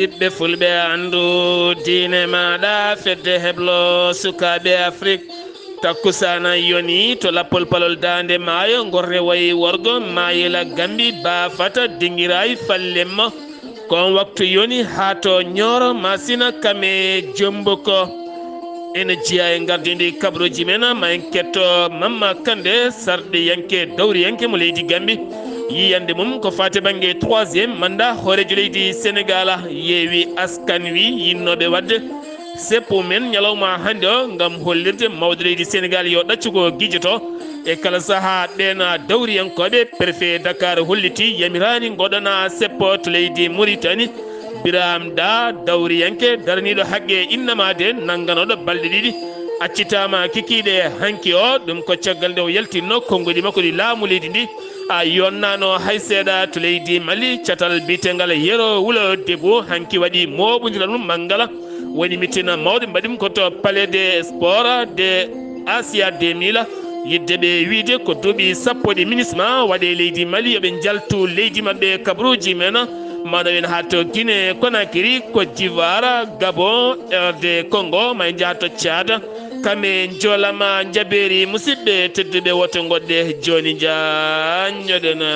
ɓiɓɓe fulɓe andu diine maɗa fedde heblo sukaɓe Afrique takkusana yoni to lappol palol dande maayo gorre wayi worgo mayila gambi bafata dingiray fallemmo kon waktu yoni ha to ñoro masina kame jombo ko ene jiya e gardidi kabroji men ma en ketto mamma kande sarɗe yanke dawri yanke mo leydi gambi yiyande mum ko fate banggue 3e mandat hoorejo leydi sénégal yeewi askan wi yinnoɓe wadde seppo men ñalawma hande o gam hollirde mawde leydi sénégal yo ɗaccugo guijoto e kala saaha ɗena dawriyankoɓe préfet dakar holliti yamirani goɗona seppo to leydi mauritanie biram da dawriyanke daraniɗo haqqe innamade nangganoɗo balɗe ɗiɗi accitama kikiɗe hanki o ɗum ko caggal nde o yaltinno konngodi makko ɗi laamu leydi ndi a yonnano hay seeɗa to leydi mali catal bitegal yero wuulo debo hanki waɗi moɓodira ɗum manggala woni mitina mawɗe mbaɗim koto palais des sports de asia 2000 yidde ɓe wiide ko duuɓi sappo ɗe ministre waɗe leydi mali yoɓe jaltu leydi mabɓe kabruji men manowen ha to guine conakry côte d'ivoire gabon RD congo ma jaha to thiada kame jolama jaɓeri musidɓe tedduɓe woto goɗɗe joni jañoɗena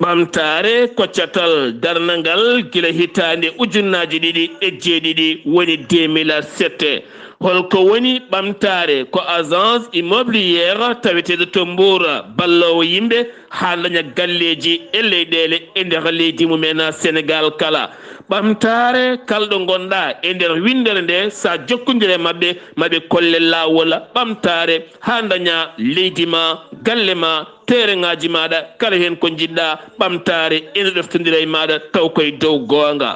ɓamtare koccatal darnangal gila hitande ujunnaji ɗiɗi e jeeɗiɗi woni 2007 holko woni ɓamtare ko agence immobiliére taweteɗo to Mbour ballowo yimɓe ha daña galleji e leyɗele e nder leydi mumen sénégal kala ɓamtare kalɗo gonɗa e nder windere nde sa jokkodire mabɓe maɓe kolle lawol ɓamtare ha daña leydi ma galle ma tereŋaji maɗa kala hen ko jiɗɗa ɓamtare ene ɗoftodira e maɗa taw koye dow gonga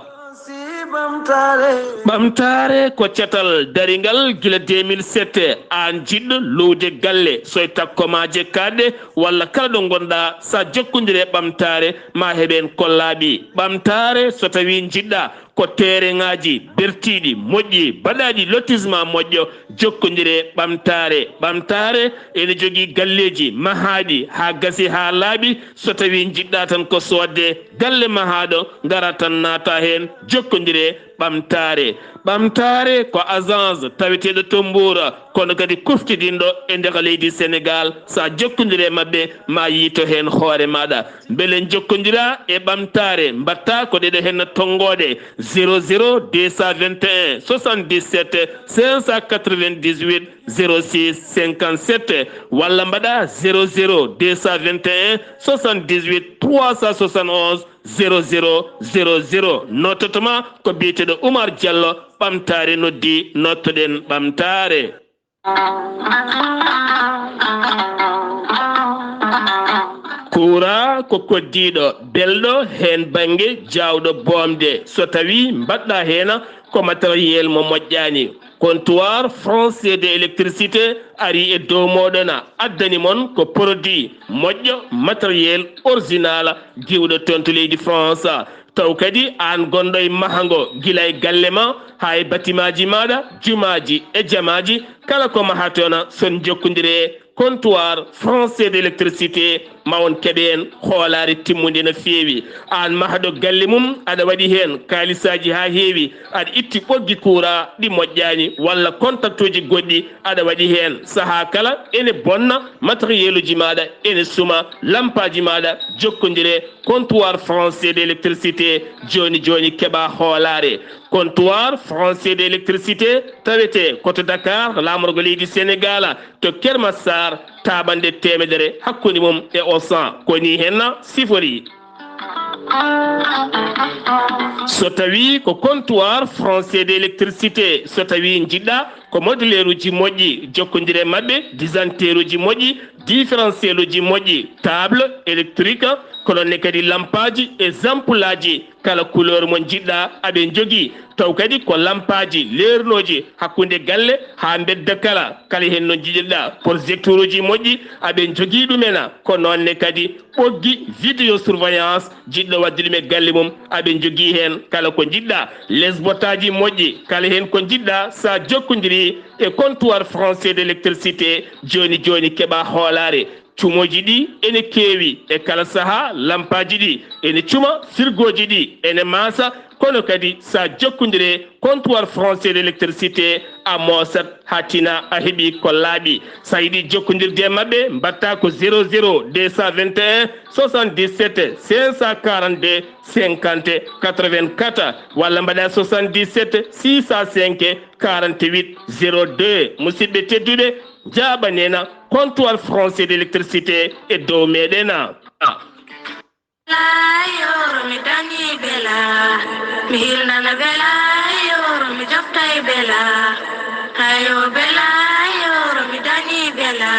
ɓamtare ko catal darigal gila 2007 an jiɗɗo lowde galle soye takkomaje kaɗɗe walla kala ɗo gonɗa sa jokkodire ɓamtare ma heɓen kollaɓi ɓamtare so tawi jiɗɗa ko tereŋaji bertiɗi moƴƴi baɗaɗi lotissement moƴƴo jokkodire ɓamtare ɓamtare ene jogui galleji mahaɗi ha gasi ha laaɓi so tawi jiɗɗa tan ko sodde galle mahaɗo gara tan naata hen jokkodire ɓamtare ɓamtare ko agence taweteɗo to Mbour kono kadi kuftidinɗo e nder leydi sénégal sa jokkodire mabɓe ma yiito hen hoore maɗa beele jokkodira e ɓamtare mbatta ko ɗeɗo hen tonggode 00 221 77 598 06 57 walla mbaɗa 00 221 78 371 0000 notatoma ko biyeteɗo Oumar Diallo ɓamtare noddi nottoɗen ɓamtare kura ko koddiɗo belɗo hen banggue jawɗo bomde so tawi mbaɗɗa hen ko matériel mo moƴƴani comptoir français de électricité ari e dow moɗon addani mon ko produit moƴƴo matériel original giwɗo toon to leydi France taw kadi an gonɗo e mahango gila e galle ma ha e batimaji maɗa jumaji e jamaji kala ko maha toon son jokkodire comptoir français d' électricité ma on keɓe en hoolare timmude no feewi an mahaɗo galle mum aɗa waɗi hen kalisaji ha heewi aɗa itti ɓoggi kuura ɗi moƴƴani walla contact uji goɗɗi aɗa waɗi hen saaha kala ene bonna matériel uji maɗa ene suma lampaji maɗa jokkodire comptoir français d' électricité joni joni keɓa hoolare comptoir français d' électricité tawete koto Dakar lamorgo leydi Sénégal to Kermassar taɓande temedere hakkude mum e Osan koni henna sifori so tawi ko comptoir français d' électricité so tawi jiɗɗa ko modulaire uji moƴƴi jokkodire mabɓe disanteur uji moƴƴi différentiel uji moƴƴi table électrique kolonne kadi lampaji e ampoule aji kala couleur mo jiɗɗa aɓe jogii taw kadi ko lampaji leernoji hakkunde galle ha bedda kala hen no jiɗirɗa projecteur uji moƴƴi aɓe jogii ɗumena ko nonne kadi ɓoggi vidéo surveillance jiɗɗo wadde ɗum e galle mum aɓe jogii hen kala ko jiɗɗa lesbotaji moƴƴi kala hen ko jiɗɗa sa jokkodiri e comptoir français d' électricité joni joni keɓa hoolare cumoji ɗi ene keewi e kala saaha lampaji ɗi ene cuma firgoji ɗi ene maasa kono kadi sa jokkodire comptoir français d' électricité a moosat ha tina a heeɓi ko laaɓi sa yiɗi jokkodirde e mabɓe mbatta ko 00 221 77 542 50 84 walla mbaɗa 77 605 48 02 musidɓe tedduɓe jaɓanena comptoir français d' électricité e dow meɗena yoro mi dañi bela mi hirnana bela yoro mi joftay bela hayo bela yoro mi dañi bela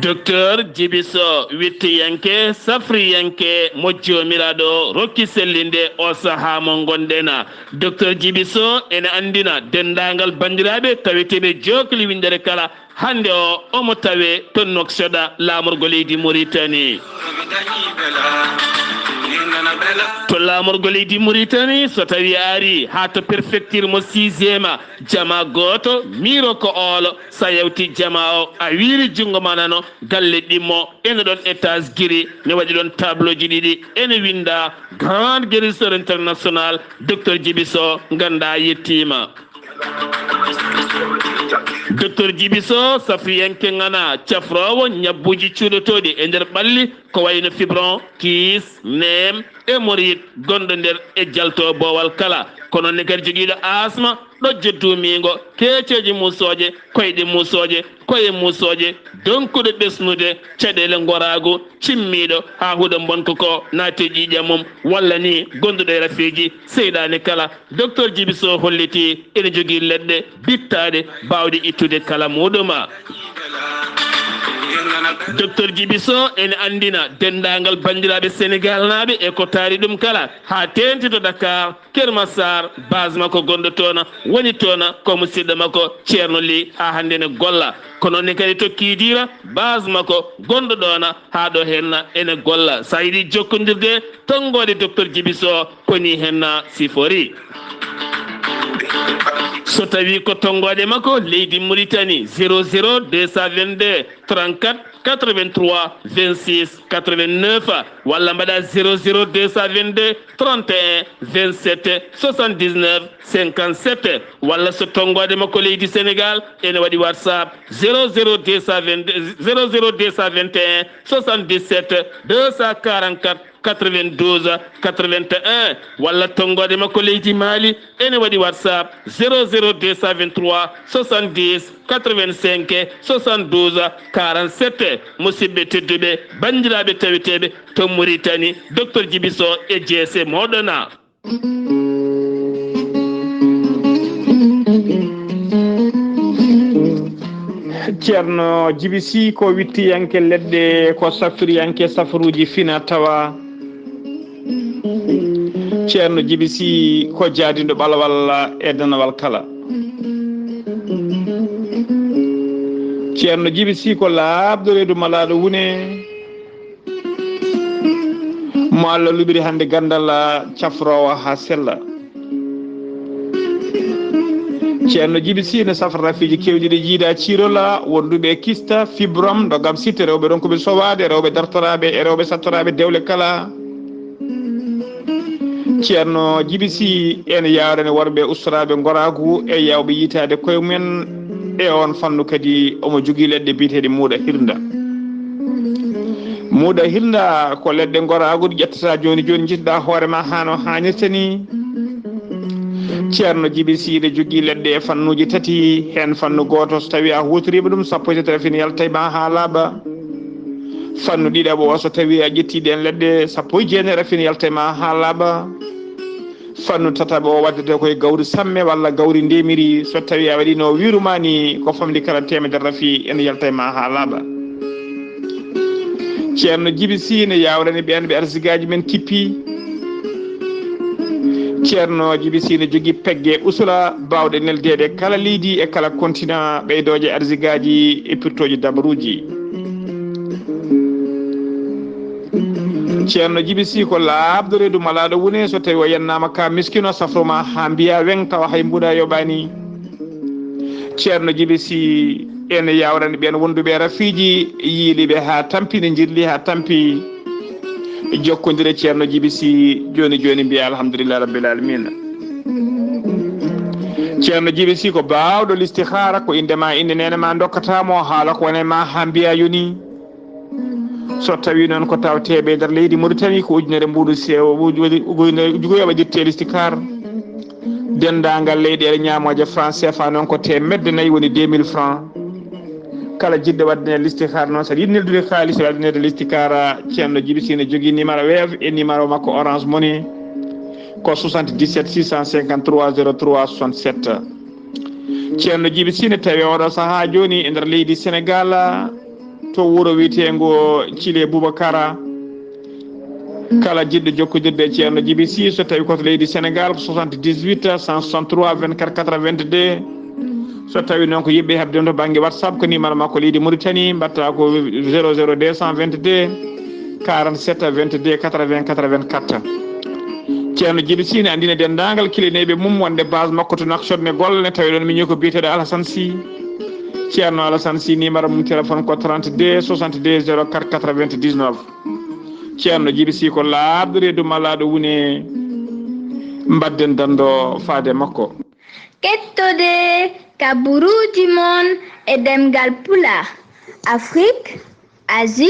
docteur Djibiso wittiyanke safriyanke mo jomiraɗo rokki sellinde o saaha mo gonɗena docteur Djibiso ene andina dendagal bandiraɓe taweteɓe jokli windere kala hande o omo tawe to noksoɗa lamorgo leydi Mauritanie to lamorgo leydi Mauritanie so tawi ari ha to préfecture mo 6e jama goto miro ko olo sa yewti jama o a wiiri jungo manano galle ɗimmo ene ɗon étage guiri ne waɗi ɗon tableau ji ɗiɗi ene winda grande guérisseur international docteur Djibiso ganda yettima docteur Djibiso safriyanke ngana cafrowo ñabbuji cuuɗotoɗi e nder ɓalli ko wayno fibron kiis nem e morit gonɗo nder e jalto bowal kala kono ne kadi joguiɗo asma ɗojjo duumigo keeceji musoje koyɗe musoje koye musoje donkuɗo ɓesnude caɗele gorago cimmiɗo ha huuɗo bonko ko naate ƴiƴam mum walla ni gonduɗo e rafiji seyɗani kala docteur Djibiso holliti ene jogui leɗɗe bittade bawɗe ittude kala muɗuma docteur Djibiso ene andina dendagal bandiraɓe sénégal naɓe e ko taari ɗum kala ha tenti to Dakar Kermassar base makko gonɗo toon woni toon ko musidɗo makko ceerno Ly ha hande ne golla kono ne kadi tokkidira base makko gonɗo ɗon ha ɗo henna ene golla sa yiɗi jokkodirde tonggode docteur Djibiso koni henna sifori so tawi ko tonggode makko leydi Mauritanie 00 222 34 83 26 89 walla mbaɗa 00 222 31 27 79 57 walla so tonggode makko leydi Sénégal ene waɗi WhatsApp 00 221 77 244 92 81 walla tonggode makko leydi Mali ene waɗi WhatsApp 00 223 70 85 72 47 musidɓe tedduɓe bandiraɓe taweteɓe to Mauritanie docteur Djibiso e jeese moɗona ceerno Djibisi ko wittiyanke leɗɗe ko saftoriyanke safaruji fina tawa ceerno Djibisi ko jaadiɗo ɓalawal e danawal kala ceerno Djibisi ko laabdo reedu malaɗo wune mo Allah luɓiri hande gandal cafrowo ha sella ceerno Djibisi ne safra rafiji kewɗi ɗe jiida cirola wonduɓe kista fibrom ɗo gam sitte rewɓe ɗon koɓe sowade rewɓe dartoraɓe e rewɓe sattoraɓe dewle kala ceerno Djibisi ene yawrene worɓe ustoraɓe goragu e yawɓe yitade koye mumen e on fannu kadi omo jogui leɗɗe biyeteɗe muuɗa hirda muuɗa hirda ko leɗɗe goragu ɗi ƴettata joni joni jiɗɗa hoorema hano hannirta ni ceerno Djibisi ɗe jogui leɗɗe e fannuji tati hen fannu goto so tawi a hutoriɓe ɗum sappo e tati rafini yaltayma ha laaɓa fannu ɗiɗaɓo o so tawi a ƴettiɗe en leɗɗe sappo e jeenayi rafini yaltayma ha laaɓa fannu tataɓo o waddete koye gawri samme walla gawri ndemiri so tawi a waɗino wirumani ko famdi kala temedere rafi ene yaltayma ha laaɓa ceerno Djibisi ne yawrani ɓen ɓe arsigaji men kippi ceerno Djiby Sy ne jogui pegge usula bawɗe neldede kala leydi e kala continent ɓeydoje arsigaji e pirtoji dabaruji. ceerno Djiby Sy ko laabdo reedu malaɗo wone so tawi o yennama ka miskino safroma ha mbiya weng tawa hay mbuɗa yoɓani. ceerno Djiby Sy ene yawrani ɓen wonduɓe rafiji yiiliɓe ha tampi ne jirli ha tampi jokkodire ceerno Djiby Sy joni joni mbiya alhamdulillah rabbil alamina. ceerno Djiby Sy ko bawɗo listihara ko indema inde nene ma dokkatamo haala ko wone ma ha mbiya yoni. so tawi noon ko tawteɓe nder leydi Mauritanie ko ujunere mbuɗu sewo jugoyo waɗirte listikar dendagal leyɗele ñamoje franc CFA noon ko temedde nayyi woni 2000 francs kala jiɗɗo waddene listikar noon saɗa yiɗi neldude haalis waddinede listikar ceerno Djiby Sy ne jogui numéro Wave e numéro makko Orange Money ko 77 653 03 67. ceerno Djiby Sy ne tawi oɗo saaha joni e nder leydi Sénégal to wuuro wiyetengo Thile Boubacara kala jiɗɗo jokkodirde e ceerno Djiby Sy so tawi koto leydi Sénégal ko 78 163 24 82. so tawi noon ko yimɓe hebde to banggue WhatsApp ko numéro makko leydi Mauritanie mbatta ko 00 222 47 22 80 84. ceerno Djiby Sy ne andina dendagal kilineɓe mum wonde base makko to nakshotne golle tawi ɗon miñi ko biyeteɗo Alassane Sy. ceerno Alassane Sy numéro mum téléphone ko 32 62 04 99. ceerno Djiby Sy ko laabdo reedu malaɗo wune mbadden dando faade makko. kettode kaburuji mon e ɗemngal pulaar Afrique, Asie,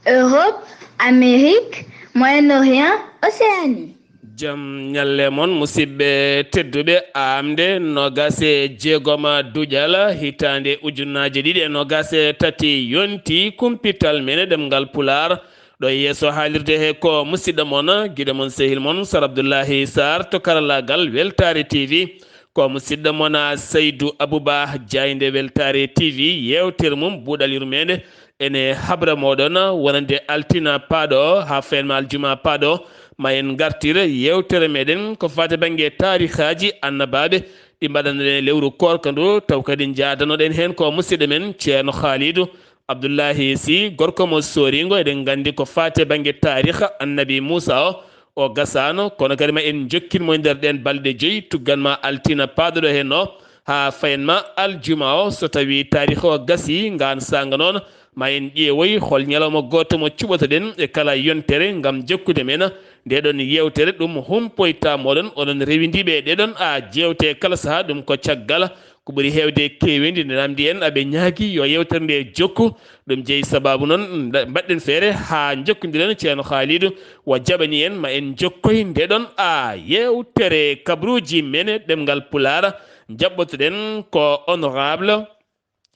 Europe, Amérique, Moyen-Orient, Océanie. jam ñalle mon musidɓe tedduɓe amde nogase jeegoma duujal hitande ujunnaje ɗiɗi e nogase tati yonti kumpital mene ɗemngal pulaar ɗo yeeso haalirde he ko musidɗo mon guiɗo mon sehil mon Sar Abdullaahi Saar to karallagal Weltare TV ko musidɗo mon Seydou Abouba Diaynde Weltare TV yewtere mum buuɗal yurmede ene habra moɗon wonande altina paaɗo ha fenma aljuma paaɗo ma en gartir yewtere meɗen ko fate banggue tarihaji annabaɓe ɗi mbaɗanɗen lewru korka ndu taw kadi jadanoɗen hen ko musidɗo men ceerno Khalidou Abdullahi Sy gorko mo soringo eɗen gandi ko fate banggue tariha annabi Moussa o gasano kono kadi ma en jokkinmo e nder ɗen balɗe joyyi tugganma altina paaɗoɗo hen o ha fayenma aljuma o so tawi tariha o gasi ngan sanga noon ma en ƴeewoy hol ñalawma goto mo cuɓatoɗen e kala yontere gam jokkude men ndeɗon yewtere ɗum humpoyta moɗon oɗon rewindiɓe ɗeɗon a jewte kala saaha ɗum ko caggal ko ɓuuri hewde kewedi nde namdi en aɓe ñaagui yo yewtere nde jokku ɗum jeeyi sababu noon mbaɗɗen feere ha jokkodiren ceerno Khalidou wo jaɓani en ma en jokkoy ndeɗon a yewtere kabruji mene ɗemngal pulaar jaɓɓotoɗen ko honorable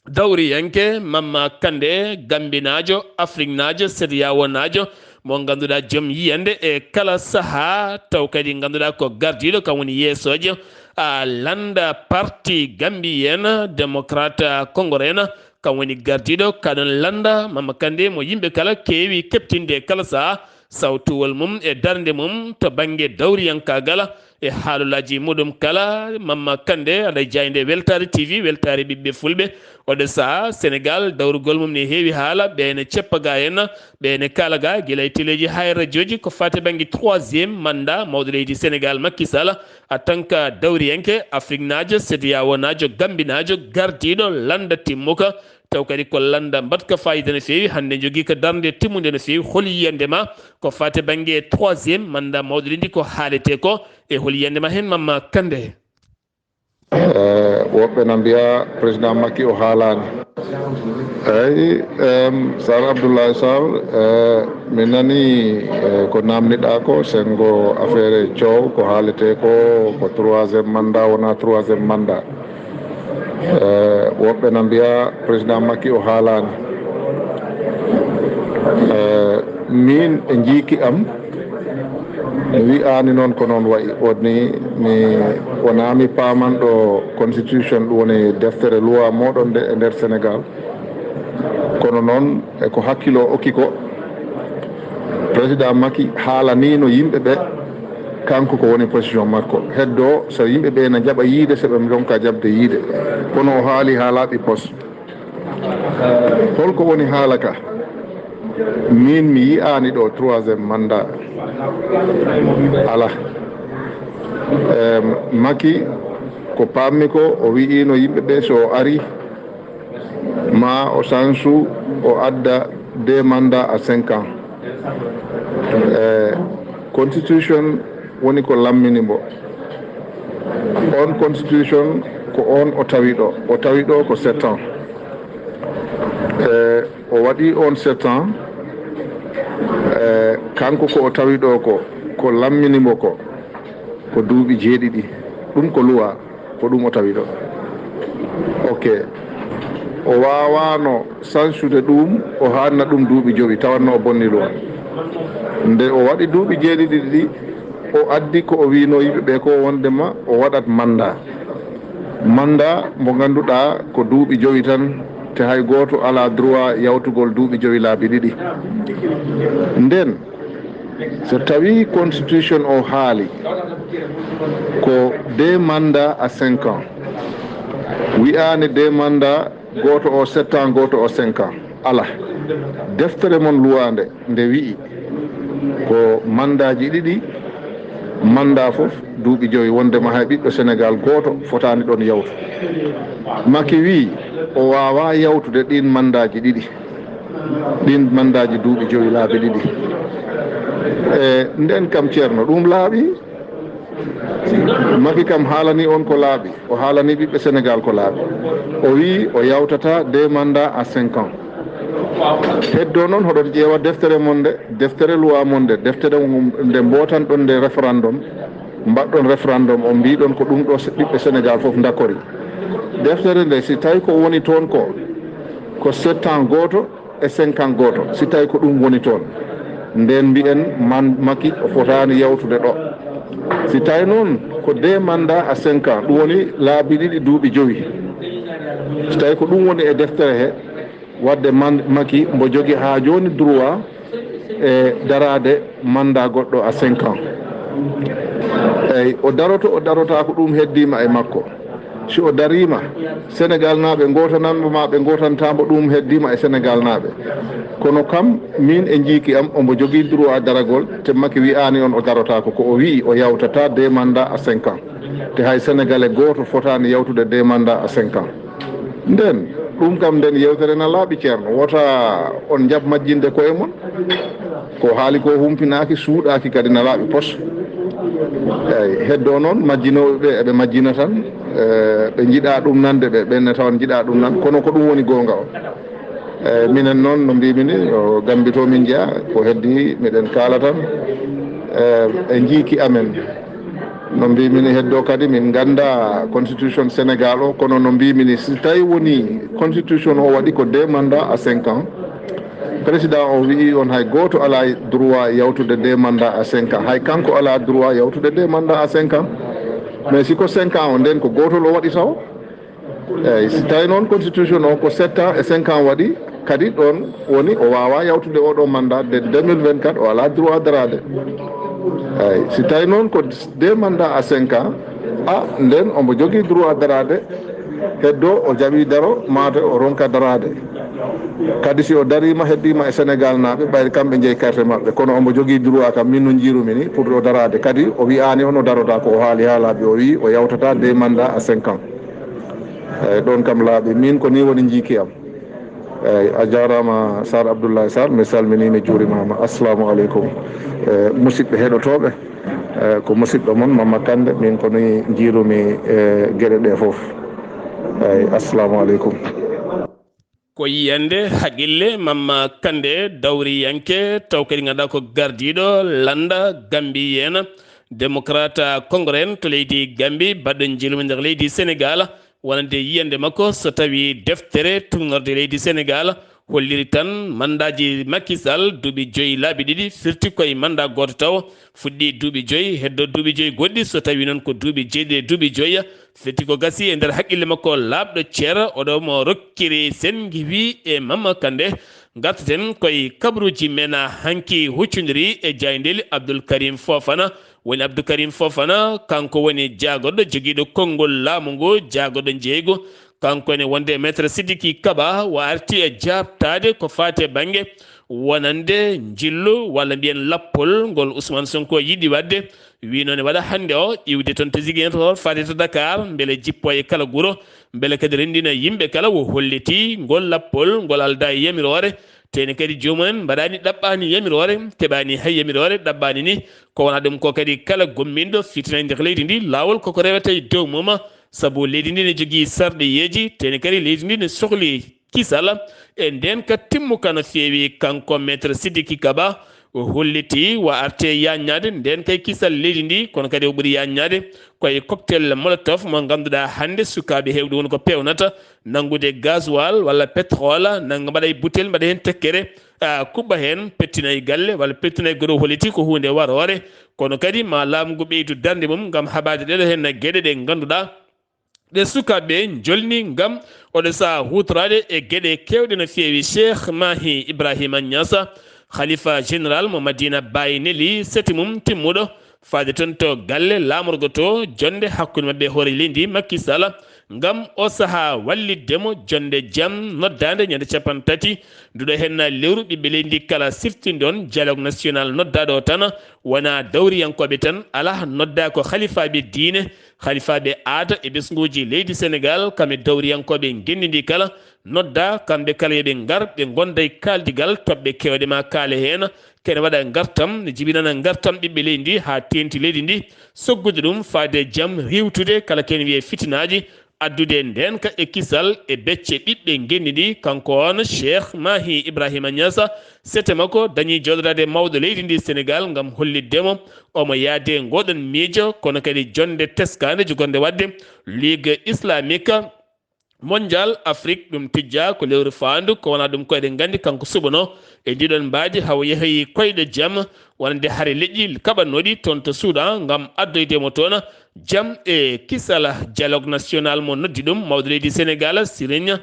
dawriyanke Mamma Kande gambinajo Afrique najo CEDEAO najo mo ganduɗa joom yiyande e kala saaha taw kadi ganduɗa ko gardiɗo kam woni yeesojo a landa parti gambien démocrate congorien kam woni gardiɗo kaɗon landa Mamma Kande mo yimɓe kala keewi keɓtinde kala saaha sawtowol mum e darde mum to banggue dawriyankagal e haalulaji muɗum kala Mamma Kande aɗa jayde Weltare TV Weltare ɓiɓɓe fulɓe oɗo saaha Sénégal dawrugol mum ne heewi haala ɓene ceppaga en ɓene kalaga guila e téléji hay radio ji ko fate banggue 3e mandat mawɗo leydi Sénégal Macky Sall a tant que dawriyanke Afrique najo CEDEAO najo gambinajo gardiɗo landa timmuka taw kadi ko landa mbatka fayida no fewi hande jogui ko darde timmude no fewi hol yiyandema ko fate banggue 3e mandat mawɗo leydi ko haalete ko e hol yiyandema hen Mamma Kande. woɓɓe na mbiya président Macky o haalani eyyi Sar Abdullaahi Saar mi nani ko namdiɗa ko sengo affaire coow ko haalete ko 3e mandat wona 3e mandat woɓɓe na mbiya président Macky o haalani min e jiiki am mi wi'ani noon ko noon wayi woni mi wona mi pamanɗo constitution ɗum woni deftere loi moɗon nde e nder Sénégal kono noon eko hakkilo okki ko président Macky haalanino yimɓe ɓe kanko ko woni position makko heddo so yimɓe ɓe na jaɓa yiide so ɓe donka jabde yiide kono o haali haalaɓi pos holko woni haala ka min mi yi'ani ɗo troisiéme mandat ala Macky ko pammi ko o wi'ino yimɓe ɓe so o ari ma o sansu o adda 2 mandats à 5 ans constitution woni ko lammini mbo on constitution ko on o tawi ɗo ko 7 ans o waɗi on 7 ans kanko ko o tawi ɗo ko lamminimo ko duuɓi 7 ɗum ko luwa ko ɗum o tawi ɗo ok o wawano sansude ɗum o hanna ɗum duuɓi 5 tawanno o bonni luwa nde o waɗi duuɓi 7 ɗi o addi ko o wino yimɓe ɓe ko wondema o waɗat mandat mo ganduɗa ko duuɓi 5 tan te hay goto ala droit yawtugol duuɓi 5 laabi 2 nden so tawi constitution o haali ko 2 mandats à 5 ans wi'ani 2 mandats goto o 7 ans goto o 5 ans ala deftere mon luwande nde wi'i ko mandaji 2 mandat fof duuɓi 5 wondema hay ɓiɗɗo Sénégal goto fotani ɗon yawtu Macky wi o wawa yawtude ɗin mandaji 2 ɗin mandaji duuɓi 5 laabi 2 nden kam ceerno ɗum laaɓi Macky kam haalani on ko laaɓi o haalani ɓiɓɓe Sénégal ko laaɓi o wi o yawtata 2 mandats à 5 ans heddo noon hoɗon ƴeewa deftere mon nde deftere loi mon nde deftere nde mbotan ɗon nde référendum mbaɗɗon référendum o mbiɗon ko ɗum ɗo ɓiɓɓe Sénégal fof dakori deftere nde si tawi ko woni toon ko 7 ans goto e 5 ans goto si tawi ko ɗum woni toon nden mbi'en Macky o fotani yawtude ɗo si tawi noon ko 2 mandats à 5 ans ɗum woni laabi 2 duuɓi 5 si tawi ko ɗum woni e deftere he wadde Macky mbo jogi ha joni droit e darade mandat goɗɗo à 5 ans eyyi o darota ko ɗum heddima e makko si o darima Sénégal naaɓe gotananmo ma ɓe gotantamo ɗum heddima e Sénégal naaɓe kono kam min e jiiki am ombo jogui droit daragol te Macky wi'ani on o darota ko o wi o yawtata 2 mandats à 5 ans te hay sénégalais goto fotani yawtude 2 mandats à 5 ans nden ɗum kam nden yewtere na laaɓi ceerno wota on jab majjinde koye mon ko haali ko humpinaki suuɗaki kadi na laaɓi pos eyyi heddo noon majjinoɓe ɓe eɓe majjina tan ɓe jiiɗa ɗum nande ɓenne tawan jiiɗa ɗum nan kono ko ɗum woni gonga o minen noon no mbimini o gambito min jeeya ko heddi miɗen kaala tan e jiiki amen no mbimini heddo kadi min ganda constitution Sénégal o kono no mbimini si tawi woni constitution o waɗi ko 2 mandats à 5 ans président o wi on hay goto ala droit yawtude 2 mandats à 5 ans hay kanko ala droit yawtude 2 mandats à 5 ans mais si ko 5 ans o nden ko gotol o waɗi taw eyyi si tawi noon constitution o ko 7 ans et 5 ans waɗi kadi ɗon woni o wawa yawtude oɗo mandat de 2024 o ala droit darade eyyi si tawi noon ko 2 mandats à 5 ans nden omo jogui droit darade heddo o jaɓi daro mata o ronka darade kadi si o darima heddima e Sénégal naaɓe ɓayde kamɓe jeeyi carte mabɓe kono omo jogui droit kam min no jiirumi ni pour o darade kadi o wiyani on o darota ko o haali ha laaɓi o wi o yawtata 2 mandats à 5 ans eyyi ɗon kam laaɓi min ko ni woni jiiki am eyyi a jarama Saar Abdullaahi Saar mi salmini mi juurimama assalamu aleykum musidɓe heɗotoɓe ko musidɗo moon Mamma Kande min ko ni jiirumi gueɗe ɗe foof eyyi assalamu aleykum ko yiyande haqqille Mamma Kande dawriyanke taw kadi ganduɗa ko gardiɗo landa Gambi yena démocrate congrès en to leydi Gambi baɗɗo jiilumi nder leydi Sénégal wonande yiyande makko so tawi deftere tungorde leydi Sénégal holliri tan mandaji Macky Sall duuɓi 5 laabi 2 firti koye mandat goto taw fuɗɗi duuɓi 5 heddo duuɓi 5 goɗɗi so tawi noon ko duuɓi 7 duuɓi 5 firti ko gasi e nder haqqille makko laaɓɗo ceera oɗo mo rokkiri sengi wi e Mamma Kande gartaten koye kabaruji men hanki huccodiri e Jaydeli Abdoul Karim Fofana woni Abdou Karim Fofana kanko woni jaagoɗo jogiiɗo konngol laamu ngo jaagoɗo jeeygo kanko ne wonde maître Sidiki Kaba o arti e jabtade ko fate bange wonande jillu walla mbiyen lappol ngol Ousmane Sonko yiɗi wadde wi noon e waɗa hannde o iwde toon to Ziguinchor fade to Dakar beele jippo e kala guuro beele kadi rendina yimɓe kala o holliti ngol lappol ngol alda e yamirore tene kadi jomumen mbaɗani ɗaɓɓani yamirore keɓani hay yamirore ɗaɓɓani ni ko wona ɗum ko kadi kala gomminɗo fitina e nder leydi ndi lawol koko rewata e dow mum saabu leydi ndi ne jogui sarɗiyeji tene kadi leydi ndi ne sohli kisal e nden ka timmuka no feewi kanko maître Sidiki Kaba o holliti wa arte yaññade nden kay kisal leydi ndi kono kadi o ɓuuri yaññade koye cocktail molotov mo ganduɗa hande sukaɓe hewde woni ko pewnata nangude gasoil walla pétrole nanga mbaɗa e bouteille mbaɗa hen tekkere kuɓɓa hen pettina e galle walla pettina e gueɗo holliti ko hunde warore kono kadi ma laamu ngu ɓeydu darde mum gam haɓade ɗeɗo hen gueɗe ɗe ganduɗa ɗe sukaɓe jolni gam oɗo saha hutorade e gueɗe kewɗe no feewi Cheikh Mahi Ibrahima Niassa khalifa général mo Madina Baye Neli seti mum timmuɗo faade toon to galle lamorgo to jonde hakkude mabɓe hoore leydi Macky Sall gam o saaha walliddemo jonde jaam noddade ñande 30 nduɗo hen lewru ɓiɓɓe leydi kala siftinde on dialogue national noddaɗo o tan wona dawriyankoɓe tan ala nodda ko khalifaɓe diine khalifaɓe aada e ɓesguji leydi Sénégal kamɓe dawriyankoɓe gendidi kala nodda kamɓe kala yoɓe gar ɓe gonda e kaldigal toɓɓe kewɗe ma kaale hen kene waɗa gartam ne jibinana gartam ɓiɓɓe leydi ndi ha tenti leydi ndi soggude ɗum faade jaam riwtude kala ken wiye fitinaji addude nden ka e kisal e becce ɓiɓɓe gendidi kanko on Cheikh Mahi Ibrahima Niassa sete makko dañi joɗorade mawɗo leydi ndi Sénégal gam holliddemo omo yaade ngoɗon miijo kono kadi jonde teskade jogonde wadde ligue islamique mondial Afrique ɗum tijja ko lewru fandu ko wona ɗum ko eɗen gandi kanko suɓano e ndiɗon mbaadi hawo yeehi koyɗo jaam wonande haare leƴƴi kaɓannoɗi toon to Soudan gam addoydemo toon jaam e kisala dialogue national mo noddi ɗum mawɗo leydi Sénégal Serigne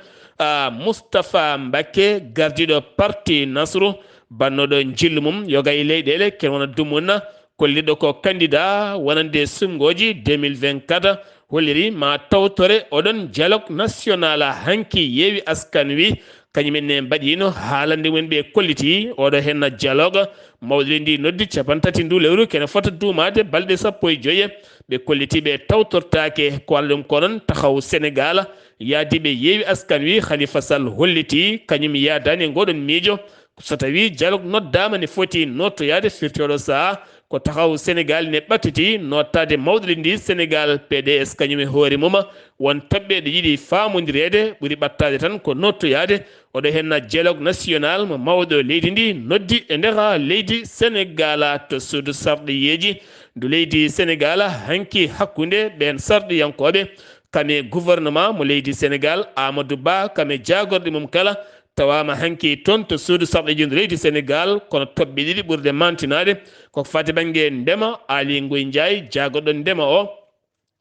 Moustapha Mbacké gardiɗo parti Nasru bannoɗo jillu mum yoga e leyɗele ken wona dumunna kolliɗo ko candidat wonande sumgoji 2024 holliri ma tawtore oɗon dialogue national hanki yeewi askan wi kañumenne mbaɗino haalande won ɓe kolliti oɗo hen dialogue mawɗo ndi noddi 30 ndu lewru kene fota duumade balɗe 15 ɓe kollitiɓe tawtortake ko walla ɗum konon tahaw Sénégal yaadiɓe yeewi askan wi Khalifa Sall holliti kañum yaadani e ngoɗon miijo so tawi dialogue noddama ne foti nottoyade firtoɗo saaha ko tahaw Sénégal ne ɓattiti nottade mawɗo ndi Sénégal PDS kañum e hoore mum won toɓɓe ɗe yiiɗi famodirede ɓuuri ɓattade tan ko nottoyade oɗo hen dialogue national mo mawɗo leydi ndi noddi e nder leydi Sénégal to suudu sarɗiyeji ndu leydi Sénégal hanki hakkude ɓen sarɗiyankoɓe kame gouvernement mo leydi Sénégal Amadou Ba kame jagorɗe mum kala tawama hanki toon to suudu sarɗeji ndu leydi Sénégal kono toɓɓe ɗiɗi ɓurde mantinade koko fati banggue ndema Ali Ngoye Ndiaye jagoɗo ndema o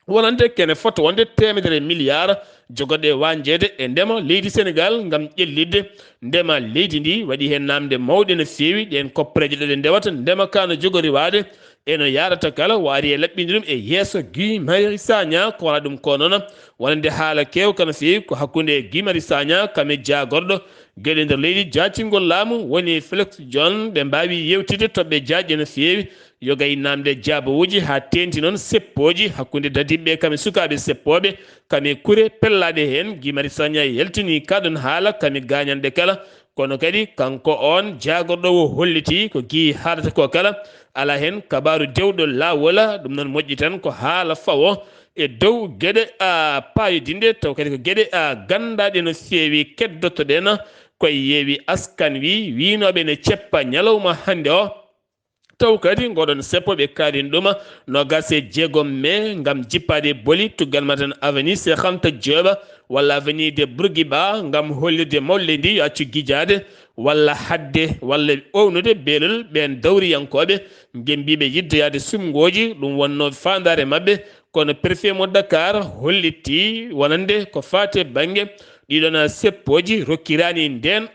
wonande kene foto wonde 100 milliards jogoɗe wanjede e ndema leydi Sénégal gam ƴellidde ndema leydi ndi waɗi hen namde mawɗe no fewi ɗen koppareje ɗe ndewata ndema ka no jogori wade eno yarata kala waari e laɓɓinde ɗum e yeeso Guy Marius Sagna ko wona ɗum ko noon wonande haala kewka no fewi ko hakkude Guy Marius Sagna kame jagorɗo gueɗe nder leydi jatingol laamu woni Félix Dione ɓe mbawi yewtide toɓɓe jaƴƴe no fewi yoga e namde jaabowoji ha tenti noon seppoji hakkude dadiɓe kame sukaɓe seppoɓe kame kuure pellaɗe hen Guy Marius Sagna yaltini kaɗon haala kame gañanɗe kala kono kadi kanko on jagorɗo o holliti ko Guy haalata ko kala ala hen kabaru dewɗo lawola ɗum noon moƴƴi tan ko haala fawo e dow gueɗe payodinde taw kadi ko gueɗe gandaɗe no fewi keddotoɗen koye yeewi askan wi winoɓe ne ceppa ñalawma hande o taw kadi ngoɗon seppo ɓe kalin ɗum no gase 6 mai gam jippade booli tuggal maten avenue Cheikh Anta Diop walla avenue de Bourguiba gam hollirde mawle ndi yo accu guijade walla hadde walla ownude beelol ɓen dawriyankoɓe gembiɓe yiddoyade sumgoji ɗum wonno fandare mabɓe kono préfet mo Dakar holliti wonande ko fate banggue ɗiɗon seppoji rokkirani nden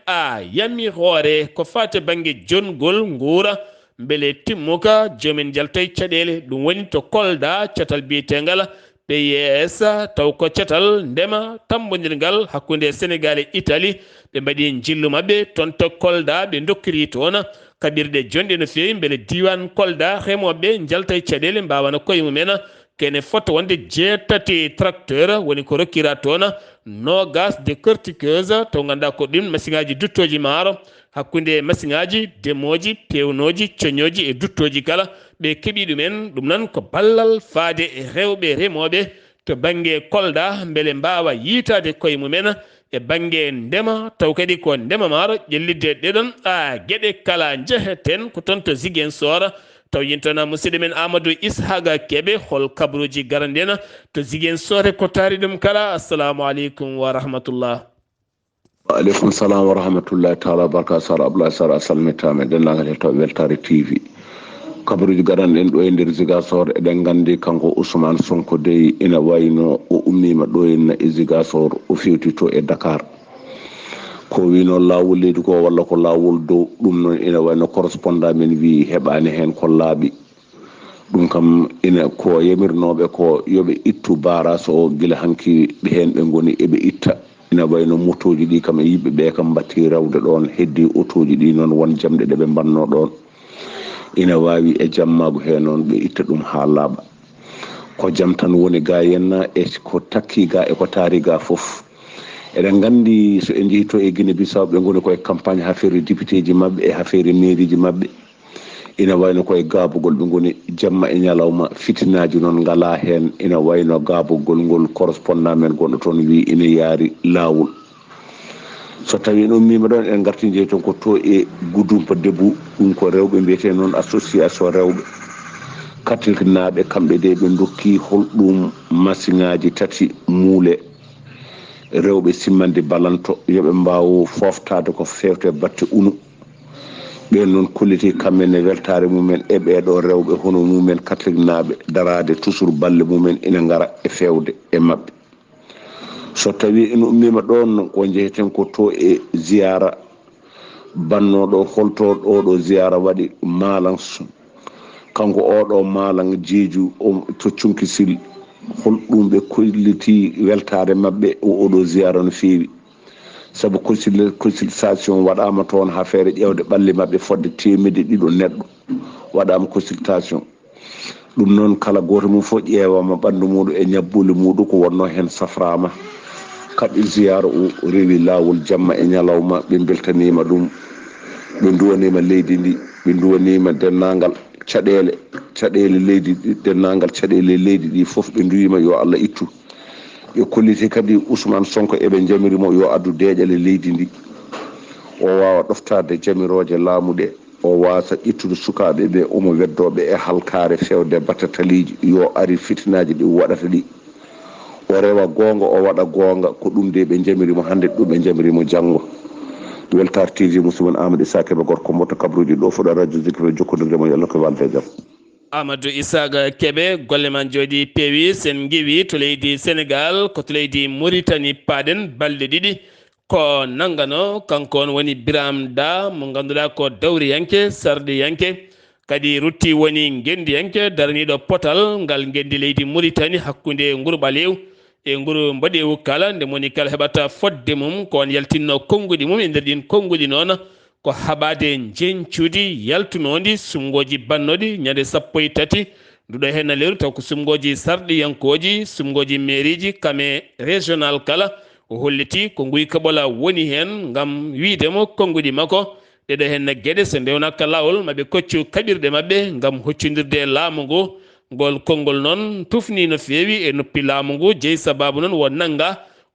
yami hoore ko fate banggue jongol nguura mbele timmuka jomin jaltay caɗele ɗum woni to Kolda catal biyetengal PES taw ko catal ndema tambodirgal hakkunde Sénégal e Italie ɓe mbaɗi jillu mabɓe toon to Kolda ɓe dokkiri toon kaɓirɗe jonɗe no fewi beele diwan Kolda remoɓe jalta e caɗele mbawana koye mumen kene fota wonde 8 tracteur woni ko rokkira toon nogas de cortiqueuse to ganduɗa ko ɗum machine aji duttoji maaro hakkunde machine aji demoji pewnoji coñoji e duttoji kala ɓe keeɓi ɗumen ɗum nan ko ballal faade e rewɓe remoɓe to banggue Kolda beele mbawa yitade koye mumen e banggue ndema taw kadi ko ndema maaro ƴellidde ɗeɗon gueɗe kala jeheten ko toon to Ziguinchor taw yintona musidɗo men Amadou Ishaga Kebe hol kabruji garanden to Ziguinchor ko taari ɗum kala. Assalamu aleykum wa rahmatullah. Waaleykum salam wa rahmatullahi taala barka Sar Abdullaahi Saar a salmitama dendagal hettoɓe Weltare TV kabaruji garanɗen ɗo e nder Ziguinchor eɗen gandi kanko Ousmane Sonko dey ina wayno o ummima ɗo henna e Ziguinchor o fewti to e Dakar ko wino lawol leydi ko walla ko lawol dow ɗum noon ina wayno correspondant men wi heɓani hen ko laaɓi ɗum kam ina ko yamirnoɓe ko yoɓe ittu barage o guila hanki ɓe hen ɓe goni eɓe itta ina wayno motoji ɗi kam e yimɓeɓe kam batti rewde ɗon heddi autoji ɗi noon won jamɗe ɗeɓe mbanno ɗon ina wawi e jammago he noon ɓe itta ɗum ha laaɓa ko jaam tan woni ga henna e ko takki ga e ko taari ga foof eɗen gandi so en jeehi to e Guinée Bissau ɓe goni koye campagne affaire député ji mabɓe e affaire mairie ji mabɓe ina wayno koye gaabugol ɓe goni jamma e ñalawma fitinaji noon ngala hen ina wayno gaabugol ngol correspondant men gonɗo toon wi ina yaari lawol so tawi ɗum mima ɗon en garti jeeyi toon ko to e Goudompa Debout ɗum ko rewɓe mbiyete noon association rewɓe katirnaɓe kamɓe de ɓe dokki holɗum masiŋaji 3 muule rewɓe simmande balanto yoɓe mbaw foftade ko fewte batte unu ɓen noon kolliti kamɓene weltare mumen e ɓeɗo rewɓe hono mumen katirnaɓe darade toujours balle mumen ina gara e fewde e mabɓe so tawi en ummima ɗon ko jeeyeten ko to e ziyara bannoɗo holto oɗo ziyara waɗi malan kanko oɗo malan jeeju to cunki sil holɗum ɓe kolliti weltare mabɓe oɗo ziyara no fewi saabu consultation waɗama toon ha feere ƴewde ɓalli mabɓe fodde 200 neɗɗo waɗama consultation ɗum noon kala goto mum fof ƴeewama ɓandu muɗum e ñabbuli muɗum ko wonno hen saframa kaɓe ziyara o rewi lawol jamma e ñalawma ɓe beltanima ɗum ɓe duwanima leydi ndi ɓe duwanima dennagal caɗele leydi dennagal caɗele leydi ɗi foof ɓe duwima yo Allah ittu ɓe kolliti kadi Ousmane Sonko eɓe jamirimo yo addu deeƴale leydi ndi o wawa ɗoftade jamiroje laamu ɗe o wasa ittude sukaɓe ɓe omo weddoɓe e halkare fewde batataliji yo ari fitinaji ɗi waɗata ɗi o rewa gonga o waɗa gonga ko ɗum de ɓe jamirimo hande ɗum ɓe jamirimo janggo Weltare TV musidɗo Amadou Isaka Kebe gorko motto kabruji ɗo fuɗa radio Zikre jokkodirde yalla ko walde jaam Amadou Ishaga Kebe golle man jooɗi peewi sen giwi to leydi Sénégal ko to leydi Mauritanie paaɗen balɗe ɗiɗi ko nangano kanko on woni Biram Da mo ganduɗa ko dawriyanke sardiyanke kadi rutti woni gendiyanke daraniɗo potal ngal gendi leydi Mauritanie hakkude nguru ɓalew e nguru mbaɗewu kala nde moni kala heɓata fodde mum ko on yaltinno konguɗi mum e nder ɗin konguɗi noon ko haɓade jencuudi yaltunodi sumgoji bannoɗi ñande 13 nduɗo hen lewru taw ko sumgoji sarɗiyankoji sumgoji mairie ji kame régional kala o holliti ko nguy kaɓola woni hen gam wiidemo konguɗi makko ɗeɗo hen gueɗe so ndewnaka lawol maɓe koccu kaɓirɗe mabɓe gam hoccodirde laamu ngu ngol konngol noon tufni no fewi e noppi laamu ngu jeeyi sababu noon wo nanga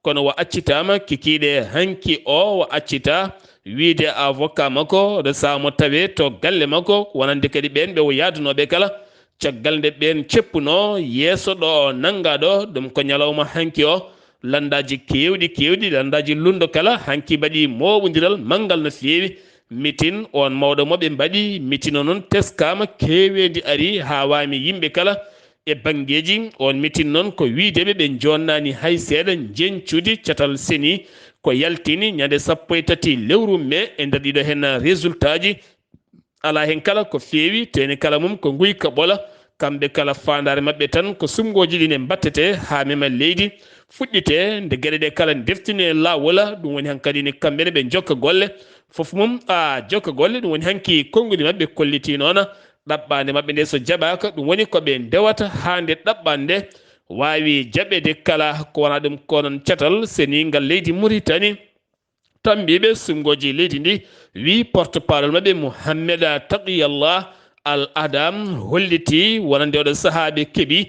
kono wo accitama kikiɗe hanki o wo accita wiide avocat makko ɗo samo tawe to galle makko wonande kadi ɓen ɓe o yaadunoɓe kala caggal nde ɓen ceppuno yeeso ɗo nanga ɗo ɗum ko ñalawma hanki o landaji kewɗi landaji lundo kala hanki mbaɗi moɓodiral manggal no fewi mitin on mawɗo moɓe mbaɗi mitin o noon teskama kewendi ari ha wami yimɓe kala e banggueji on mitin noon ko wiideɓe ɓe jonnani hay seeɗa jencude catal seni ko yaltini ñande 13 lewru mai e nder ɗiɗo hen résultat ji ala hen kala ko feewi teni kala mum ko nguy ka ɓola kamɓe kala fandare mabɓe tan ko sumgoji ɗi ne battete ha mema leydi fuɗɗite nde gueɗe ɗe kala deftine lawola ɗum woni hankadi ni kamɓene ɓe jokka golle foof mum jokka golle ɗum woni hanki konngudi mabɓe kolliti noona ɗaɓɓande mabɓe nde so jaɓaka ɗum woni koɓe ndewata ha nde ɗaɓɓande nde wawi jaɓede kala ko wona ɗum konon catal seni ngal leydi Mauritanie tambiɓe sumgoji leydi ndi wi porte parole mabɓe Mouhammed Taqiyallah Al Adam holliti wonande oɗo sahaɓe keeɓi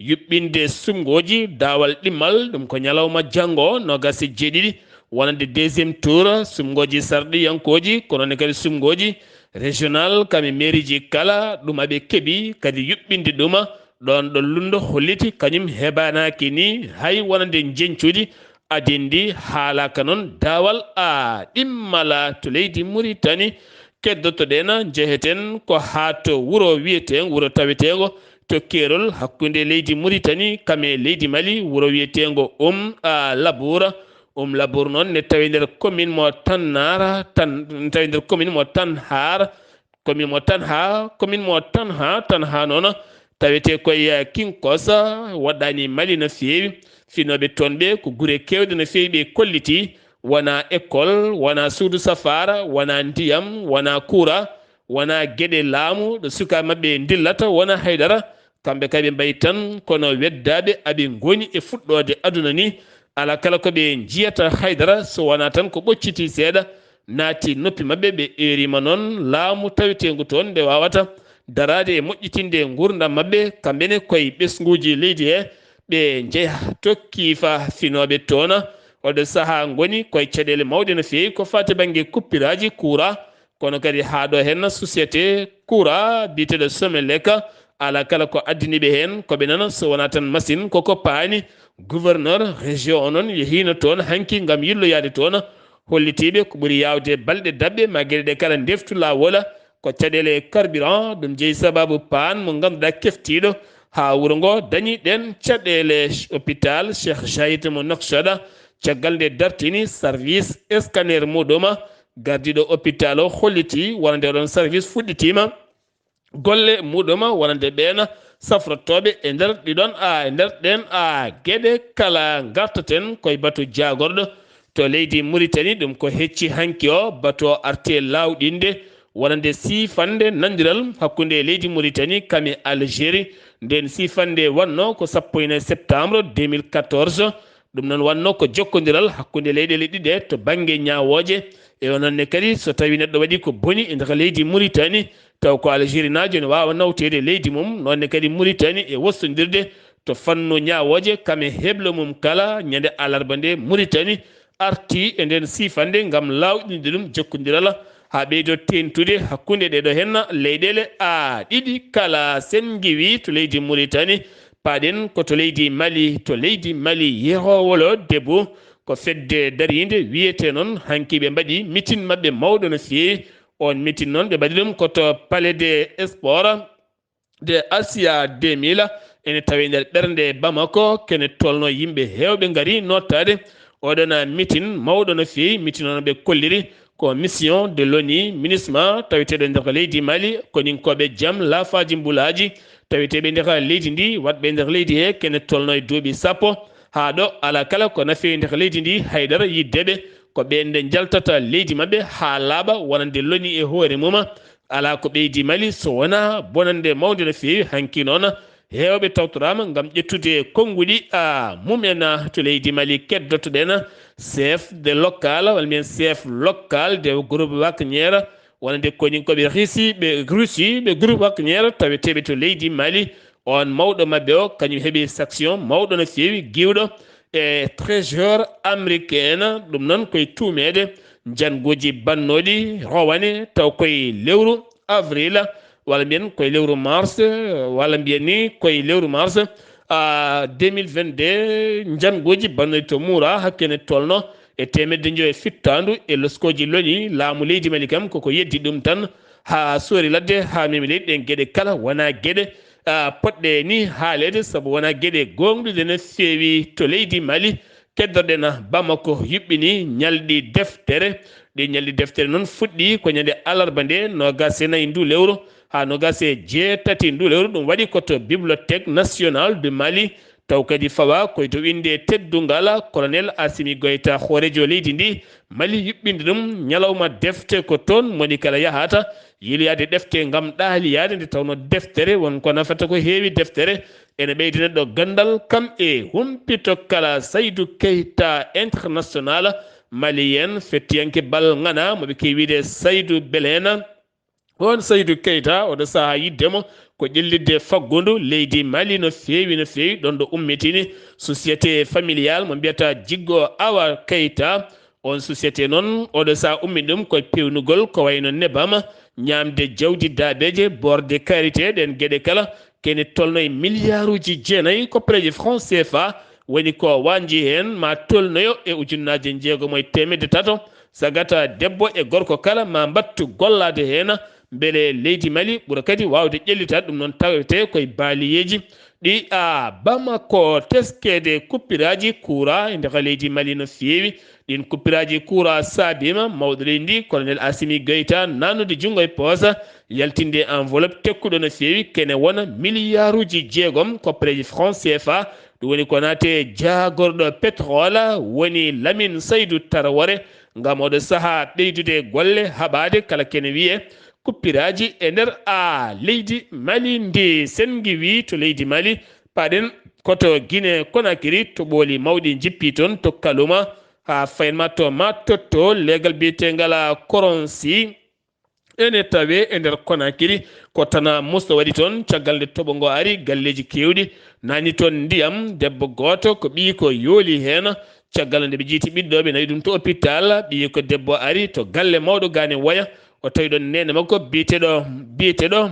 yuɓɓinde sumgoji dawal ɗimmal ɗum ko ñalawma janggo no gasi jeeɗiɗi wonande deuxiéme tour sumgoji sarɗiyankoji kono kadi sumgoji régional kami mairie ji kala ɗum aɓe keeɓi kadi yuɓɓinde ɗuma ɗon ɗo lundo holliti kañum hebanaki ni hay wonande jencuji adindi haalaka noon dawal ɗimmala to leydi Mauritanie keddotoɗen jeheten ko ha to wuro wiyeten wuro tawetego to kerol hakkude leydi Mauritanie kame leydi Mali wuro wiyetego Labour Labour noon ne tawi nder commune mo Tannar tawi nder commune mo Tanhar commune mo Tanha noon tawete koye Kinkosa waɗani Mali no feewi finoɓe toon ɓe ko guure kewɗe no feewi ɓe kolliti wona école wona suudu safara wona ndiyam wona courant wona gueɗe laamu ɗo sukaɓe mabɓe dillata wona haydara kamɓe kay ɓe mbayi tan kono weddaɓe aɓe goni e fuɗɗode aduna ni ala kala koɓe jiyata haydara so wona tan ko ɓocciti seeɗa naati noppi mabɓe ɓe erima noon laamu tawetegu toon nde wawata darade e moƴƴitinde gurdam mabɓe kamɓene koye ɓesguji leydi he ɓe jeeya tokkifa finoɓe toona oɗo saaha goni koye caɗele mawɗe no feewi ko fati banggue kuppiraji courant kono kadi ha ɗo hen société courant biteɗo Somelec ala kala ko addaniɓe hen koɓe nana so wona tan machine koko paani gouverneur région o noon yehino toon hanki gam yilloyade toon hollitiɓe ko ɓuuri yawde balɗe dabɓe ma gueɗe ɗe kala deftu lawola ko caɗele carburant ɗum jeeyi sababu paan mo ganduɗa keftiɗo ha wuuro ngo dañi ɗen caɗele hôpital Cheikh Zayed mo Nouakchott caggal nde dartini service scanner muɗuma gardiɗo hôpital o holliti wonande ɗon service fuɗɗitima golle muɗuma wonande ɓeena safrottoɓe e nder ɗiɗon e nder ɗen gueɗe kala gartaten koye batu jagorɗo to leydi Mauritanie ɗum ko hecci hanki o batu o arte lawɗinde wonande sifande nandiral hakkude leydi Mauritanie kame Algérie nden sifande wanno ko 1 septembre 2014 ɗum noon wanno ko jokkodiral hakkude leyɗele ɗiɗe to banggue ñawoje e ononne kadi so tawi neɗɗo waɗi ko boni e nder leydi Mauritanie taw ko Algérie najo ne wawa nawtede leydi mum nonne kadi Mauritanie e wostodirde to fannu ñawoje kame heblo mum kala ñande alarba nde Mauritanie arti e nden sifande gam lawɗinde ɗum jokkodiral ha ɓeydo tentude hakkude ɗeɗo henna leyɗele ɗiɗi kala sen giwi to leydi Mauritanie paɗen ko to leydi Mali yehowolo debbo ko fedde darinde wiyete noon hanki ɓe mbaɗi meeting mabɓe mawɗo no feewi on meeting noon ɓe mbaɗi ɗum koto palais de sport de Asia 2000 ene tawi nder ɓernde Bamako kene tolno yimɓe hewɓe gari nottade oɗon meeting mawɗo no feewi meeting noon ɓe kolliri ko mission de l'ONU MINUSMA taweteɗo nder leydi Mali koninkoɓe jaam laafaji mbulaji taweteɓe nder leydi ndi watɓe nder leydi he kene tolno e duuɓi sappo ha ɗo ala kala ko nafi nder leydi ndi haydara yiddeɓe ko ɓende jaltata leydi mabɓe ha laaɓa wonande l'ONU e hoore mum ala ko ɓeydi Mali so wona bonande mawde no feewi hanki noon hewɓe tawtorama gam ƴettude konnguɗi mumen to leydi Mali keddotoɗen chef de local walla mbiyen chef local de groupe wakniére wonande koninkoɓe Russie ɓe groupe wakniére taweteɓe to leydi Mali on mawɗo mabɓe o kañum heeɓi section mawɗo no feewi giwɗo e trésor américaine ɗum noon koye tumede jangoji bannoɗi rowane taw koye lewru avril walla mbiyen koye lewru mars walla mbiyen ni koye lewru mars 2022 jangoji bannoɗi to muura hakkene tolno e temedde joyi e fittandu e loskoji loñi laamu leydi Mali kam koko yeddi ɗum tan ha soori ladde ha memi leydi ɗen gueɗe kala wona gueɗe poɗɗe ni haalede saabu wona gueɗe gonɗude no feewi to leydi Mali keddorɗen Bamako yuɓɓini ñalɗi deftere ɗi ñalɗi deftere noon fuɗɗi ko ñande alarba nde nogas e nayyi ndu lewru ha nogas e jeetati ndu lewru ɗum waɗi koto bibliothèque nationale du Mali taw kadi fawa koye to winde teddungal colonel Assimi Goïta hoorejo leydi ndi Mali yuɓɓinde ɗum ñalawma defte ko toon moni kala yahata yiloyade defte ngam ɗaaliyade nde tawno deftere wonko nafata ko heewi deftere ene ɓeydina ɗo gandal kam e humpito kala Saydou Keita international malien fettiyanke bal ngana moɓe kewiide Saydou Belena on Saydou Keita oɗo saaha yiddemo ko ƴellidde faggudu leydi Mali no feewi ɗon ɗo ummitini société familiale mo mbiyata jiggo Awa Keita on société noon oɗo saaha ummi ɗum koye pewnugol ko wayno nebam ñamde jawdi daabeje borde karité ɗen gueɗe kala kene tolno e milliard uji 9 koppareje franc CFA woni ko wanji hen ma tolnoyo e ujunnaje 600 sagata debbo e gorko kala ma battu gollade hen beele leydi Mali ɓuura kadi wawde ƴellitade ɗum noon tawete koye baaliyeji ɗi Bamako teskede kuppiraji courant e nder leydi Mali no feewi ɗin kuppiraji courant saabima mawɗo leydi ndi colonel Assimi Goïta nannude junggo e poosa yaltinde enveloppe tekkuɗo no feewi kene wona milliard uji 6 koppareji franc CFA ɗum woni ko naate jagorɗo pétrole woni Lamine Saydou Tarawore ngam oɗo saaha ɓeydude golle haɓade kala kene wiye kuppiraji e nder leydi Mali ndi sengi wi to leydi Mali paɗen koto Guinée Conakry to ɓooli mawɗi jippi toon to kaluma ha faynma to matotto legal biyetengal koronsi ene tawe e nder Conakry ko tana musto waɗi toon caggal nde toɓo ngo ari galleji kewɗi nani toon ndiyam debbo goto ko ɓi ko yooli hen caggal nde ɓe jiiti ɓiɗɗo ɓe nawi ɗum to hôpital ɓi ko debbo ari to galle mawɗo gane Woya o tawi ɗon nene makko biyeteɗo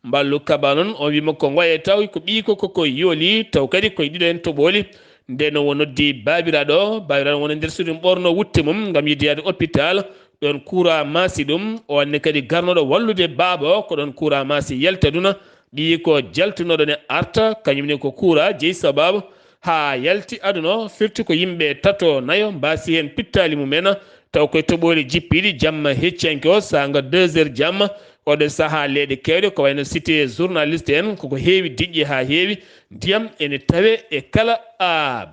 mballu kaba noon o wima ko Woya taw ko ɓi koko yooli taw kadi koye ɗiɗo hen toɓoli nden o noddi babiraɗo wona nder suudu ɓorno wutte mum gam yiddiyade hôpital ɗon courant maasi ɗum o wanne kadi garnoɗo wallude baaba o ko ɗon courant maasi yaltaduna ɓi ko jaltunoɗo ne arta kañumne ko courant jeeyi sababu ha yalti aduna firti ko yimɓe tato nayo mbasi hen pittali mumen taw koye toɓoli jippiɗi jamma hecciyanke o sanga 2 heures jamma oɗo saaha leeɗe kewɗe ko wayno cité journaliste en koko heewi diƴƴi ha heewi ndiyam ene tawe e kala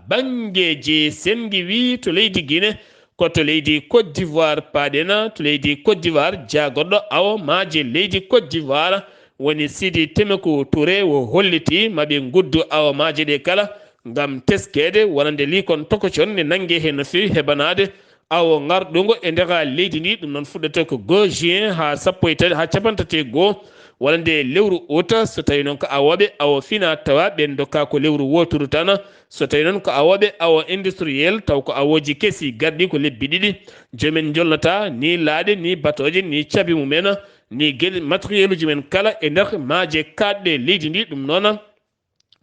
banggueji sengi wi to leydi Guinée koto leydi Côte d'Ivoire paɗena to leydi Côte d'Ivoire jagorɗo awo maaje leydi Côte d'Ivoire woni Sidi Temekou Touré o holliti maɓe guddu awo maaje ɗe kala ngam teskede wonande likon tokocon ne nangue hen no fewi heɓanade awo ngarɗugo e nder leydi ndi ɗum noon fuɗɗata ko 2 juin ha 31 wonande lewru août so tawi noon ko awoɓe awo fina tawa ɓen dokka ko lewru woturu tan so tawi noon ko awoɓe awo industriel taw ko awoji keesi garɗi ko lebbi ɗiɗi jomumen jolnata ni laaɗe ni batoje ni caabi mumen ni gueɗe matériel uji men kala e nder maaje kaɗɗe leydi ndi ɗum noon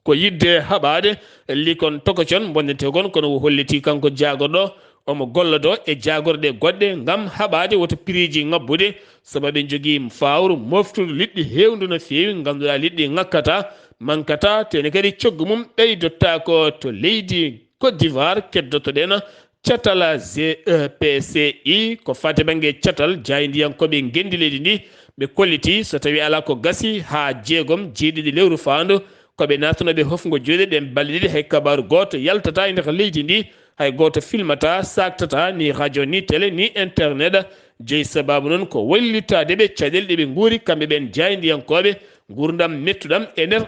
ko yidde haɓade likon tokocon bonnete gon kono o holliti kanko jagorɗo omo gollodo e jagorde goɗɗe ngam haɓade woto piriji ngabbude sababu en jogui fawru moftude liɗɗi hewndu no fewi ganduɗa liɗɗi ngakkata mankata tene kadi coggu mum ɓeydottako to leydi Côte d'Ivoire keddotoɗen catal GEPCI ko fate banggue catal jaydiyankoɓe gendi leydi ndi ɓe kolliti so tawi ala ko gasi ha 6 jeeɗiɗi lewru fandu koɓe natanoɓe hofgo juuɗe ɗen balɗe ɗiɗi hay kabaru goto yaltata e nder leydi ndi hay goto filmata saktata ni radio ni télé ni internet jeeyi sababu noon ko wallitadeɓe caɗele ɗeɓe guuri kamɓe ɓen jaydiyankoɓe gurdam mettuɗam e nder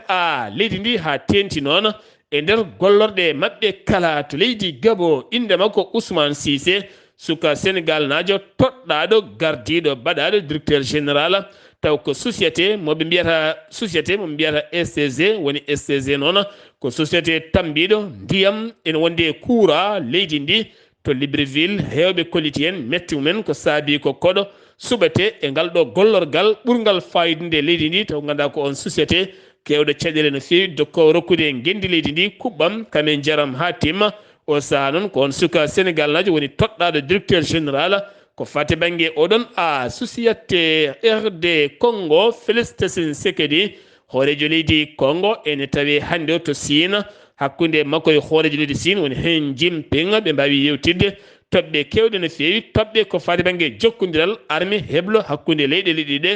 leydi ndi ha tenti noon e nder gollorɗe mabɓe kala to leydi Gabo inde makko Ousmane Cissé suka Sénégal najo toɗɗaɗo gardiɗo baɗaɗo directeur général taw ko société moɓe mbiyata STG woni STG noon ko société tambiɗo ndiyam ene wonde courant leydi ndi to Libreville hewɓe kolliti hen metti mumen ko saabi ko koɗo suɓete e ngal ɗo gollorgal ɓurgal fayidinde leydi ndi taw ganduɗa ko on société kewɗo caɗele no fewi dokko rokkude gendi leydi ndi kuɓɓam kamen jaram ha timma o saaha noon ko on suka Sénégal najo woni toɗɗaɗo directeur général ko fate banggue oɗon société RD Congo Félix Sekedi hoorejo leydi Congo ene tawi hande to Sina hakkunde makko e hoorejo leydi Sine woni hen Jinping ɓe mbawi yewtidde toɓɓe kewɗe no feewi toɓɓe ko fati banggue jokkodiral armé heblo hakkunde leyɗele ɗiɗi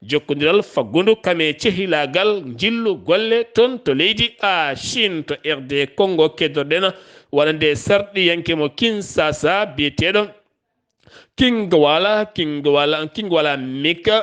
jokkodiral faggudu kame cehilagal jillu golle toon to leydi Chine to RD Congo keddorɗen waɗande sarɗiyanke mo Kinshasa biyeteɗo Kingwala Mika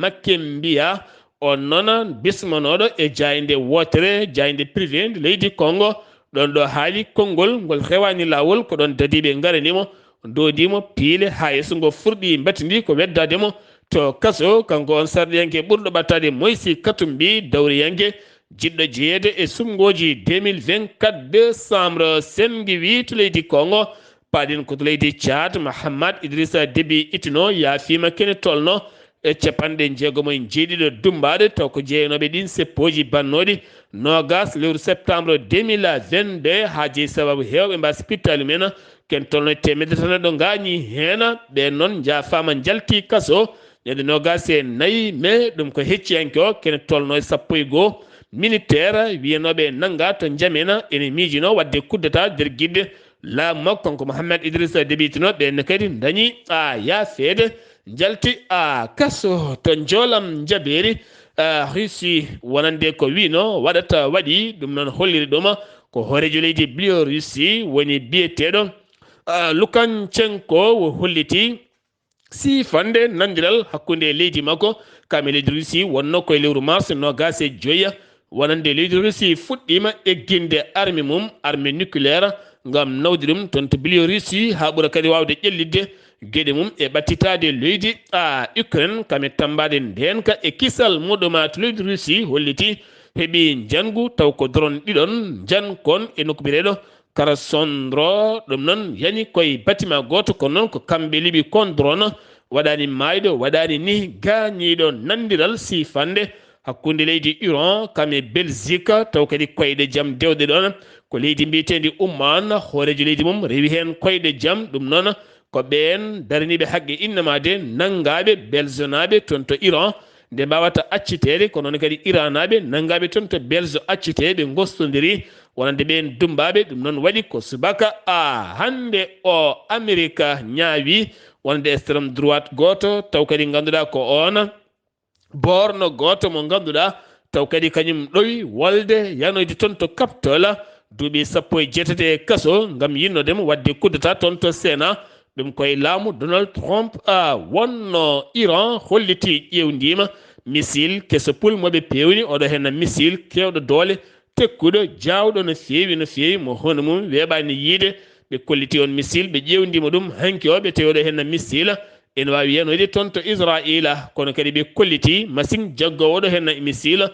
makke mbiya on noon bismanoɗo e jayde wotere jayde privé nde leydi Congo ɗon ɗo haali konngol ngol hewani lawol ko ɗon dadiɓe garanimo dodimo piile ha yeeso ngo furɗi batidi ko weddademo to kaso kanko on sarɗiyanke ɓurɗo ɓattade Moysi Katumbi dawriyanke jiɗɗo jeeyede e sumgoji 2024 décembre sengi wi to leydi Congo paɗin ko to leydi Tchad Mahamad Idrissa Déby Itno yaafima kene tolno e capanɗe jeegom e jeeɗiɗo dumbaɗe taw ko jeeyanoɓe ɗin seppoji bannoɗi nogas lewru septembre 2022 ha jeeyi sababu hewɓe mba spittali men ken tolno e temedde tan ɗo gañi hen ɓe noon jaafama jalti kaso ñande nogas e 4 mai ɗum ko hecciyanke o kene tolno e 11 militaire wiyanoɓe nanga to jamena ene miijino wadde kuddata nder guidde laamu makko kanko Mouhamed Idrissa Déby Itno ɓenne kadi dañi yaafede jalti kaso to joolam jabeeri Russie wonande ko wino waɗata waɗi ɗum noon holliri ɗuma ko hoorejo leydi Biélorussie woni biyeteɗo Lukanchenko wo holliti sifande nandiral hakkunde leydi makko kame leydi Russie wonno koye lewru mars 25 wonande leydi Russie fuɗɗima egginde arme mum arme nucléaire ngam nawdi ɗum toon to Biélorussie ha ɓuura kadi wawde ƴellidde gueɗe mum e ɓattitade leydi Ukraine kame tambade ndenka e kisal muɗuma to leydi Russie holliti heeɓi jangu taw ko drone ɗiɗon jankon e nokku bireɗo Karasondro ɗum noon yani koye bâtiment goto kono noon ko kamɓe liɓi kon drone waɗani mayɗo waɗani ni gañiɗo nandiral sifande hakkunde leydi Iran kame Belgique taw kadi koyɗe jaam dewɗe ɗon ko leydi mbitendi Oman hoorejo leydi mum rewi hen koyɗe jaam ɗum noon ko ɓen daraniɓe haqqe innamade nangaɓe belgenaɓe toon to Iran nde mbawata accitede ko noon kadi iranaɓe nangaɓe toon to belge accite ɓe gostodiri wonande ɓen dumbaɓe ɗum noon waɗi ko subaka hande o Amérique ñaawi wonde extrême droite goto taw kadi ganduɗa ko on borno goto mo ganduɗa taw kadi kañum ɗowi wolde yanoyde toon to Capitole duuɓi 17 kaso gam yinnodemo wadde kuddata toon to Sénat ɗum koye laamu Donald Trump wonno Iran holliti ƴewdima missile keso pulmoɓe pewni oɗo hen missile kewɗo doole tekkuɗo jawɗo no fewi mo hono mum weeɓani yiide ɓe kolliti on missile ɓe ƴewdima ɗum hanki o ɓe tewoɗo hen missile ene wawi yanoyde toon to Israila kono kadi ɓe kolliti machine jaggowoɗo hen missile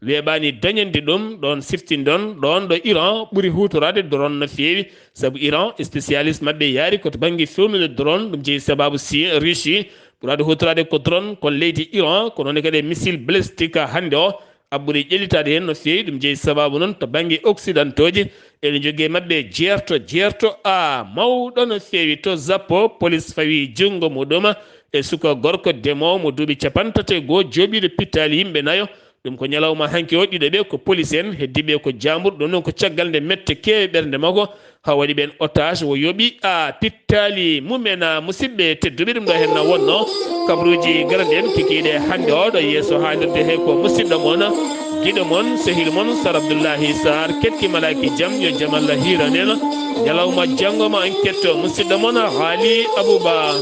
weeɓani dañande ɗum ɗon siftindon ɗon ɗo Iran ɓuuri hutorade drone no fewi saabu Iran spécialiste mabɓe yaari koto banggue fewnude drone ɗum jeeyi sababu Russie ɓuurade hutorade ko drone kon leydi Iran ko noon kadi missile balistique hande o aɓɓuuri ƴellitade hen no fewi ɗum jeeyi sababu noon to banggue occidentoji ene jogui mabɓe jeerto mawɗo no fewi to Japon police fawi junggo muɗum e suka gorko demowo mo duuɓi 31 jooɓiɗo pittali yimɓe nayo ɗum ko ñalawma hanki o ɗiɗo ko police en heddiɓe ko jambour ɗum noon ko caggal nde mette kewe ɓernde makko ha waɗi ɓen otage wo yooɓi pittali mumen musidɓe tedduɓe ɗum ɗo hen wonno kabaruji garande en kikiɗe hande o ɗo yeeso haalirde he ko musidɗo moon guiɗo moon sehil moon Sar Abdullaahi Saar ketki malaki jaam yo jaam Allah hiranen ñalawma janggoma en ketto musidɗo moon haali Abouba